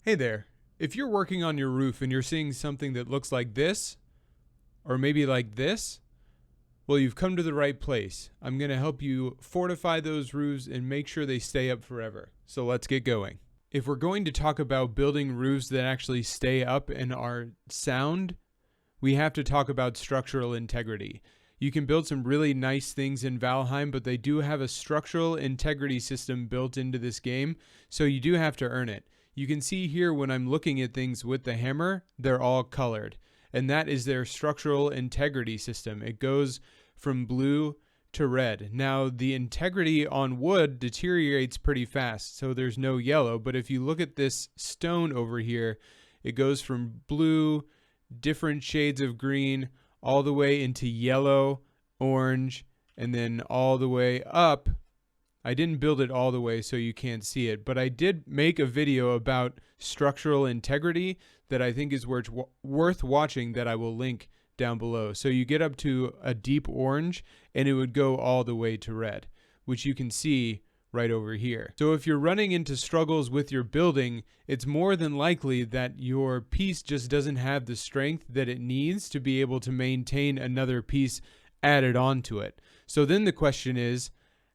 Hey there. If you're working on your roof and you're seeing something that looks like this, or maybe like this, well, you've come to the right place. I'm going to help you fortify those roofs and make sure they stay up forever. So let's get going. If we're going to talk about building roofs that actually stay up and are sound, we have to talk about structural integrity. You can build some really nice things in Valheim, but they do have a structural integrity system built into this game, so you do have to earn it. You can see here when I'm looking at things with the hammer, they're all colored. And that is their structural integrity system. It goes from blue to red. Now, the integrity on wood deteriorates pretty fast, so there's no yellow. But if you look at this stone over here, it goes from blue, different shades of green, all the way into yellow, orange, and then all the way up. I didn't build it all the way so you can't see it, but I did make a video about structural integrity that I think is worth watching that I will link down below. So you get up to a deep orange and it would go all the way to red, which you can see right over here. So if you're running into struggles with your building, it's more than likely that your piece just doesn't have the strength that it needs to be able to maintain another piece added onto it. So then the question is,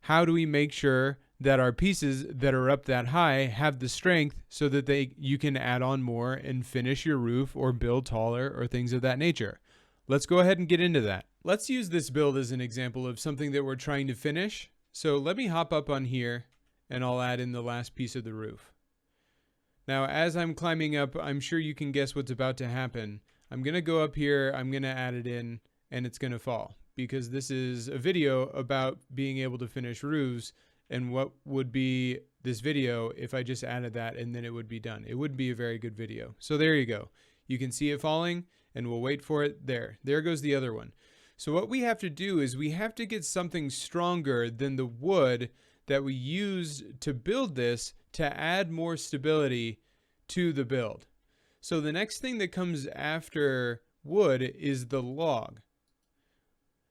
how do we make sure that our pieces that are up that high have the strength so that you can add on more and finish your roof or build taller or things of that nature? Let's go ahead and get into that. Let's use this build as an example of something that we're trying to finish. So let me hop up on here and I'll add in the last piece of the roof. Now, as I'm climbing up, I'm sure you can guess what's about to happen. I'm going to go up here, I'm going to add it in, and it's going to fall, because this is a video about being able to finish roofs, and what would be this video if I just added that and then it would be done. It wouldn't be a very good video. So there you go. You can see it falling, and we'll wait for it. There goes the other one. So what we have to do is we have to get something stronger than the wood that we used to build this to add more stability to the build. So the next thing that comes after wood is the log.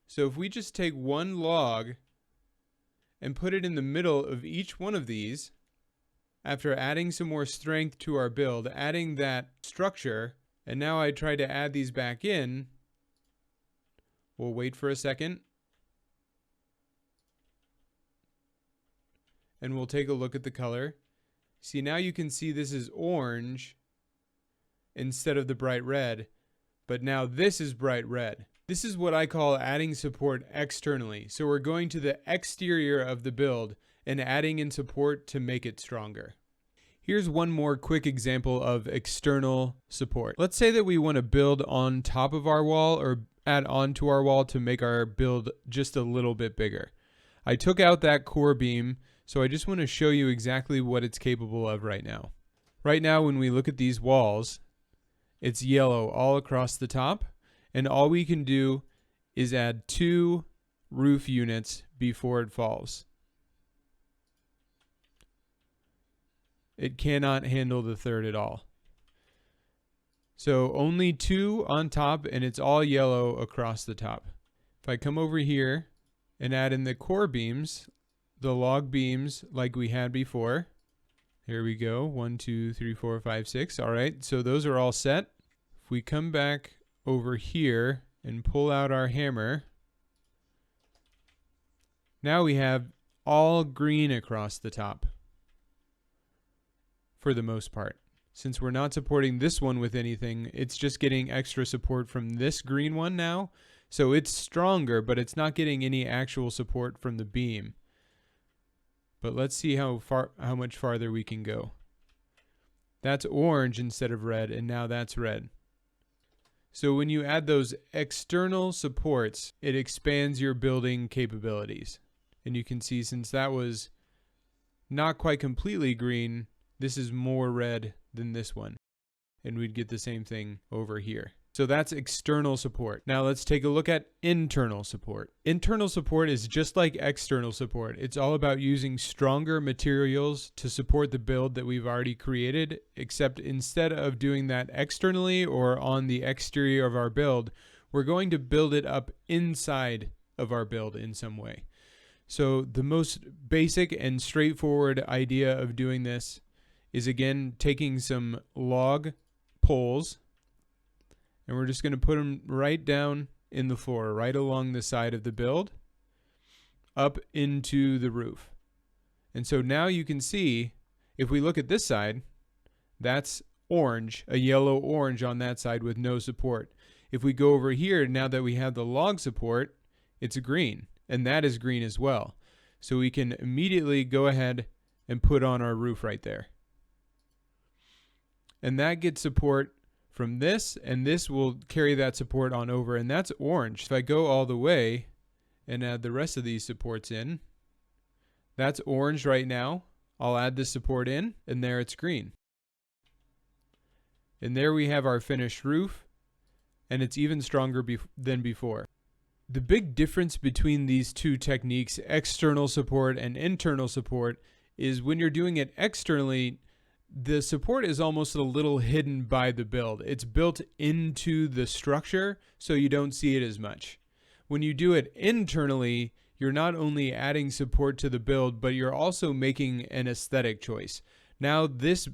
So if we just take one log and put it in the middle of each one of these, after adding some more strength to our build, adding that structure, and now I try to add these back in, we'll wait for a second, and we'll take a look at the color. See, now you can see this is orange instead of the bright red, but now this is bright red. This is what I call adding support externally. So we're going to the exterior of the build and adding in support to make it stronger. Here's one more quick example of external support. Let's say that we want to build on top of our wall or add onto our wall to make our build just a little bit bigger. I took out that core beam, so I just want to show you exactly what it's capable of right now. Right now, when we look at these walls, it's yellow all across the top. And all we can do is add 2 roof units before it falls. It cannot handle the third at all. So only 2 on top, and it's all yellow across the top. If I come over here and add in the core beams, the log beams like we had before. Here we go. 1, 2, 3, 4, 5, 6. All right, so those are all set. If we come back over here and pull out our hammer, now we have all green across the top for the most part. Since we're not supporting this one with anything, it's just getting extra support from this green one now. So it's stronger, but it's not getting any actual support from the beam. But let's see how much farther we can go. That's orange instead of red, and now that's red. So when you add those external supports, it expands your building capabilities. And you can see, since that was not quite completely green, this is more red than this one. And we'd get the same thing over here. So that's external support. Now let's take a look at internal support. Internal support is just like external support. It's all about using stronger materials to support the build that we've already created, except instead of doing that externally or on the exterior of our build, we're going to build it up inside of our build in some way. So the most basic and straightforward idea of doing this is again taking some log poles, and we're just going to put them right down in the floor, right along the side of the build, up into the roof. And so now you can see, if we look at this side, that's orange, a yellow orange on that side with no support. If we go over here, now that we have the log support, it's green, and that is green as well. So we can immediately go ahead and put on our roof right there. And that gets support from this, and this will carry that support on over, and that's orange. If I go all the way and add the rest of these supports in, that's orange right now. I'll add the support in, and there it's green. And there we have our finished roof, and it's even stronger than before. The big difference between these two techniques, external support and internal support, is when you're doing it externally, the support is almost a little hidden by the build. It's built into the structure, so you don't see it as much. When you do it internally, you're not only adding support to the build, but you're also making an aesthetic choice. Now this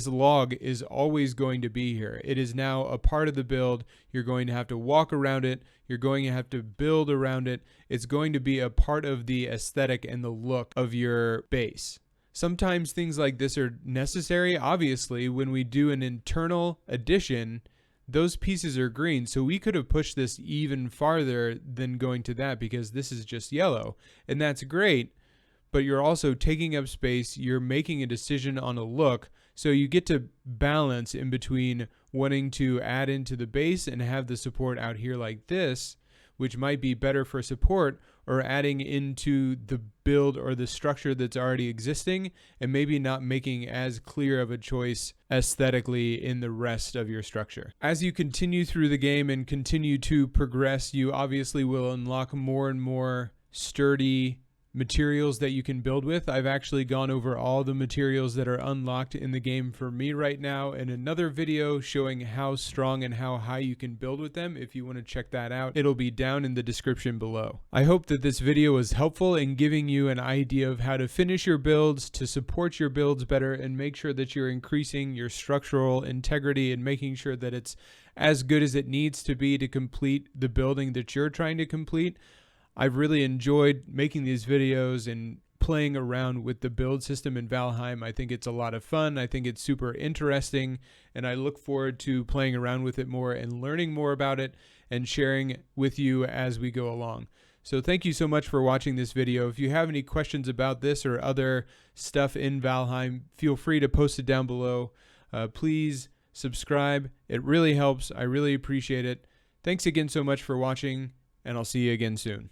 log is always going to be here. It is now a part of the build. You're going to have to walk around it. You're going to have to build around it. It's going to be a part of the aesthetic and the look of your base. Sometimes things like this are necessary. Obviously, when we do an internal addition, those pieces are green, so we could have pushed this even farther than going to that, because this is just yellow, and that's great, but you're also taking up space. You're making a decision on a look, so you get to balance in between wanting to add into the base and have the support out here like this, which might be better for support, or adding into the build or the structure that's already existing and maybe not making as clear of a choice aesthetically in the rest of your structure. As you continue through the game and continue to progress, you obviously will unlock more and more sturdy materials that you can build with. I've actually gone over all the materials that are unlocked in the game for me right now in another video showing how strong and how high you can build with them. If you want to check that out, it'll be down in the description below. I hope that this video was helpful in giving you an idea of how to finish your builds, to support your builds better, and make sure that you're increasing your structural integrity and making sure that it's as good as it needs to be to complete the building that you're trying to complete. I've really enjoyed making these videos and playing around with the build system in Valheim. I think it's a lot of fun. I think it's super interesting, and I look forward to playing around with it more and learning more about it and sharing with you as we go along. So thank you so much for watching this video. If you have any questions about this or other stuff in Valheim, feel free to post it down below. Please subscribe. It really helps. I really appreciate it. Thanks again so much for watching, and I'll see you again soon.